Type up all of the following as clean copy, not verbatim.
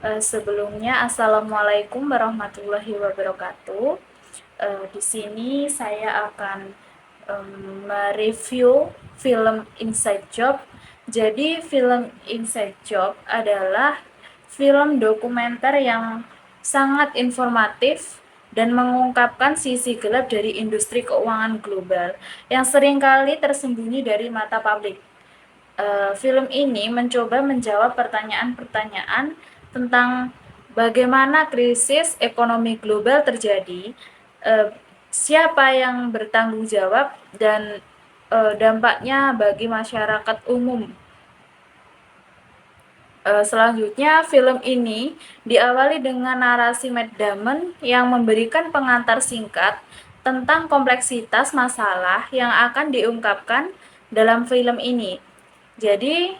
Sebelumnya, Assalamualaikum warahmatullahi wabarakatuh. Di sini saya akan mereview film Inside Job. Jadi, film Inside Job adalah film dokumenter yang sangat informatif dan mengungkapkan sisi gelap dari industri keuangan global yang seringkali tersembunyi dari mata publik. Film ini mencoba menjawab pertanyaan-pertanyaan tentang bagaimana krisis ekonomi global terjadi, siapa yang bertanggung jawab, dan dampaknya bagi masyarakat umum. Selanjutnya, film ini diawali dengan narasi Matt Damon yang memberikan pengantar singkat tentang kompleksitas masalah yang akan diungkapkan dalam film ini. Jadi,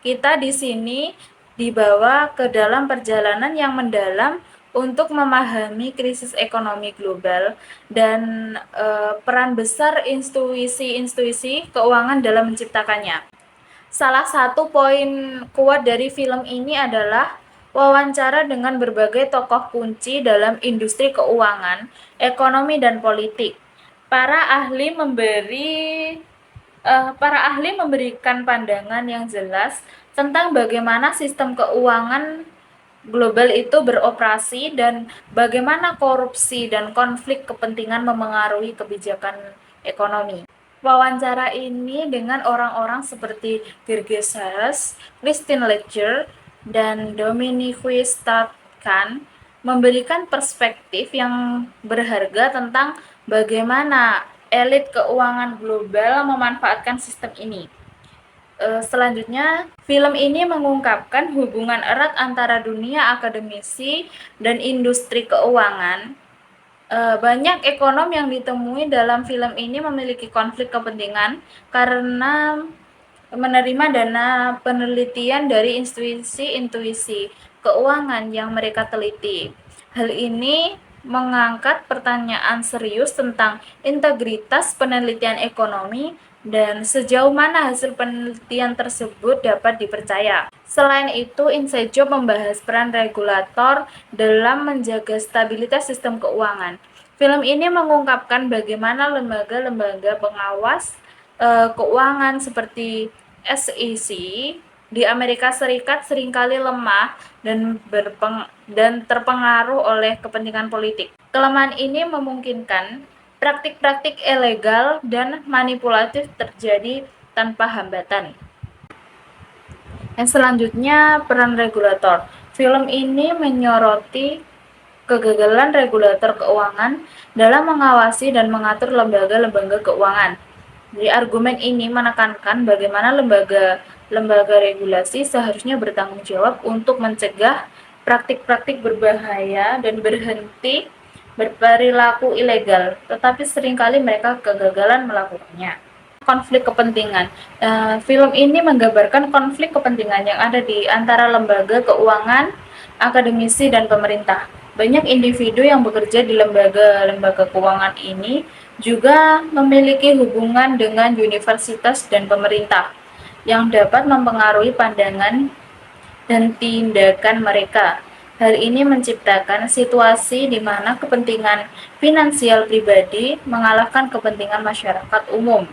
kita di sini dibawa ke dalam perjalanan yang mendalam untuk memahami krisis ekonomi global dan peran besar institusi-institusi keuangan dalam menciptakannya. Salah satu poin kuat dari film ini adalah wawancara dengan berbagai tokoh kunci dalam industri keuangan, ekonomi, dan politik. Para ahli memberikan pandangan yang jelas tentang bagaimana sistem keuangan global itu beroperasi dan bagaimana korupsi dan konflik kepentingan memengaruhi kebijakan ekonomi. Wawancara ini dengan orang-orang seperti Gerges Haas, Christine Ledger, dan Dominique Strauss-Kahn memberikan perspektif yang berharga tentang bagaimana elit keuangan global memanfaatkan sistem ini. Selanjutnya, film ini mengungkapkan hubungan erat antara dunia akademisi dan industri keuangan. Banyak ekonom yang ditemui dalam film ini memiliki konflik kepentingan karena menerima dana penelitian dari institusi keuangan yang mereka teliti. Hal ini mengangkat pertanyaan serius tentang integritas penelitian ekonomi dan sejauh mana hasil penelitian tersebut dapat dipercaya. Selain itu, Inside Job membahas peran regulator dalam menjaga stabilitas sistem keuangan. Film ini mengungkapkan bagaimana lembaga-lembaga pengawas keuangan seperti SEC di Amerika Serikat seringkali lemah dan terpengaruh oleh kepentingan politik. Kelemahan ini memungkinkan praktik-praktik ilegal dan manipulatif terjadi tanpa hambatan. Yang selanjutnya, peran regulator. Film ini menyoroti kegagalan regulator keuangan dalam mengawasi dan mengatur lembaga-lembaga keuangan. Jadi argumen ini menekankan bagaimana lembaga regulasi seharusnya bertanggung jawab untuk mencegah praktik-praktik berbahaya dan berhenti berperilaku ilegal, tetapi seringkali mereka kegagalan melakukannya. Konflik kepentingan. Film ini menggambarkan konflik kepentingan yang ada di antara lembaga keuangan, akademisi, dan pemerintah. Banyak individu yang bekerja di lembaga-lembaga keuangan ini juga memiliki hubungan dengan universitas dan pemerintah yang dapat mempengaruhi pandangan dan tindakan mereka. Hal ini menciptakan situasi di mana kepentingan finansial pribadi mengalahkan kepentingan masyarakat umum.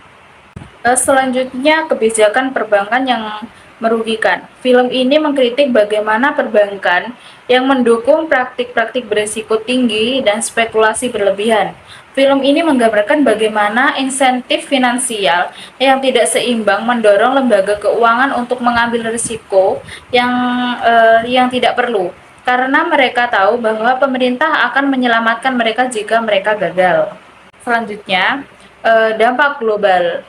Selanjutnya, kebijakan perbankan yang merugikan. Film ini mengkritik bagaimana perbankan yang mendukung praktik-praktik berisiko tinggi dan spekulasi berlebihan. Film ini menggambarkan bagaimana insentif finansial yang tidak seimbang mendorong lembaga keuangan untuk mengambil risiko yang tidak perlu, karena mereka tahu bahwa pemerintah akan menyelamatkan mereka jika mereka gagal. Selanjutnya, dampak global.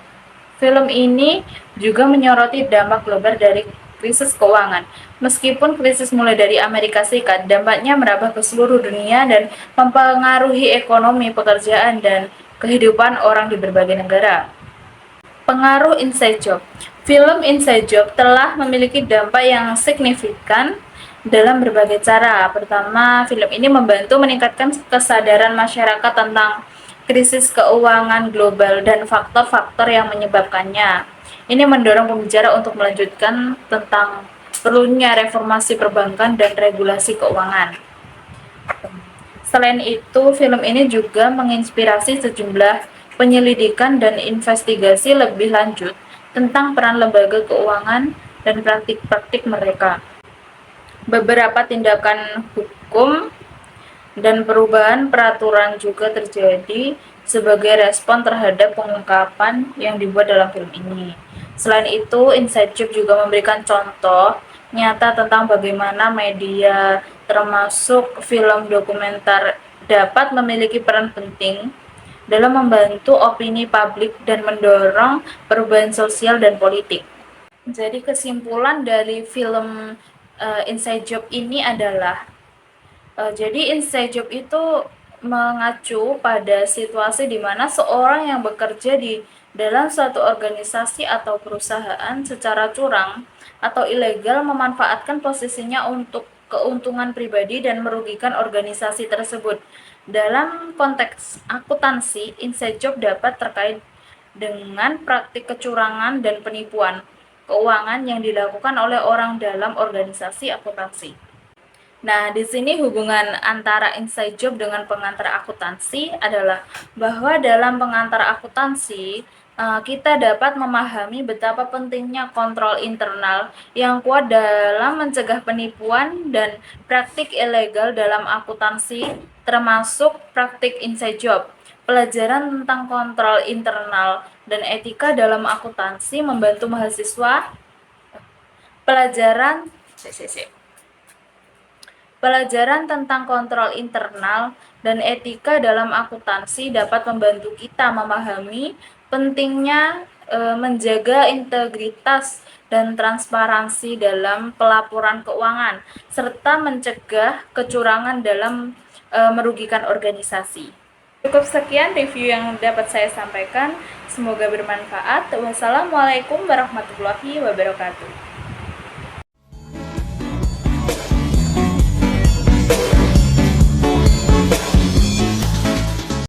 Film ini juga menyoroti dampak global dari krisis keuangan. Meskipun krisis mulai dari Amerika Serikat, dampaknya merambah ke seluruh dunia dan mempengaruhi ekonomi, pekerjaan, dan kehidupan orang di berbagai negara. Pengaruh Inside Job. Film Inside Job telah memiliki dampak yang signifikan dalam berbagai cara. Pertama, film ini membantu meningkatkan kesadaran masyarakat tentang krisis keuangan global dan faktor-faktor yang menyebabkannya. Ini mendorong pembicara untuk melanjutkan tentang perlunya reformasi perbankan dan regulasi keuangan. Selain itu, film ini juga menginspirasi sejumlah penyelidikan dan investigasi lebih lanjut tentang peran lembaga keuangan dan praktik-praktik mereka. Beberapa tindakan hukum dan perubahan peraturan juga terjadi sebagai respon terhadap pengungkapan yang dibuat dalam film ini. Selain itu, Inside Job juga memberikan contoh nyata tentang bagaimana media, termasuk film dokumenter, dapat memiliki peran penting dalam membantu opini publik dan mendorong perubahan sosial dan politik. Jadi kesimpulan dari film Inside Job ini adalah jadi inside job itu mengacu pada situasi di mana seorang yang bekerja di dalam suatu organisasi atau perusahaan secara curang atau ilegal memanfaatkan posisinya untuk keuntungan pribadi dan merugikan organisasi tersebut. Dalam konteks akuntansi, inside job dapat terkait dengan praktik kecurangan dan penipuan keuangan yang dilakukan oleh orang dalam organisasi akuntansi. Nah, di sini hubungan antara inside job dengan pengantar akuntansi adalah bahwa dalam pengantar akuntansi, kita dapat memahami betapa pentingnya kontrol internal yang kuat dalam mencegah penipuan dan praktik ilegal dalam akuntansi, termasuk praktik inside job. Pelajaran tentang kontrol internal dan etika dalam akuntansi membantu mahasiswa pelajaran Pelajaran tentang kontrol internal dan etika dalam akuntansi dapat membantu kita memahami pentingnya menjaga integritas dan transparansi dalam pelaporan keuangan, serta mencegah kecurangan dalam merugikan organisasi. Cukup sekian review yang dapat saya sampaikan. Semoga bermanfaat. Wassalamualaikum warahmatullahi wabarakatuh.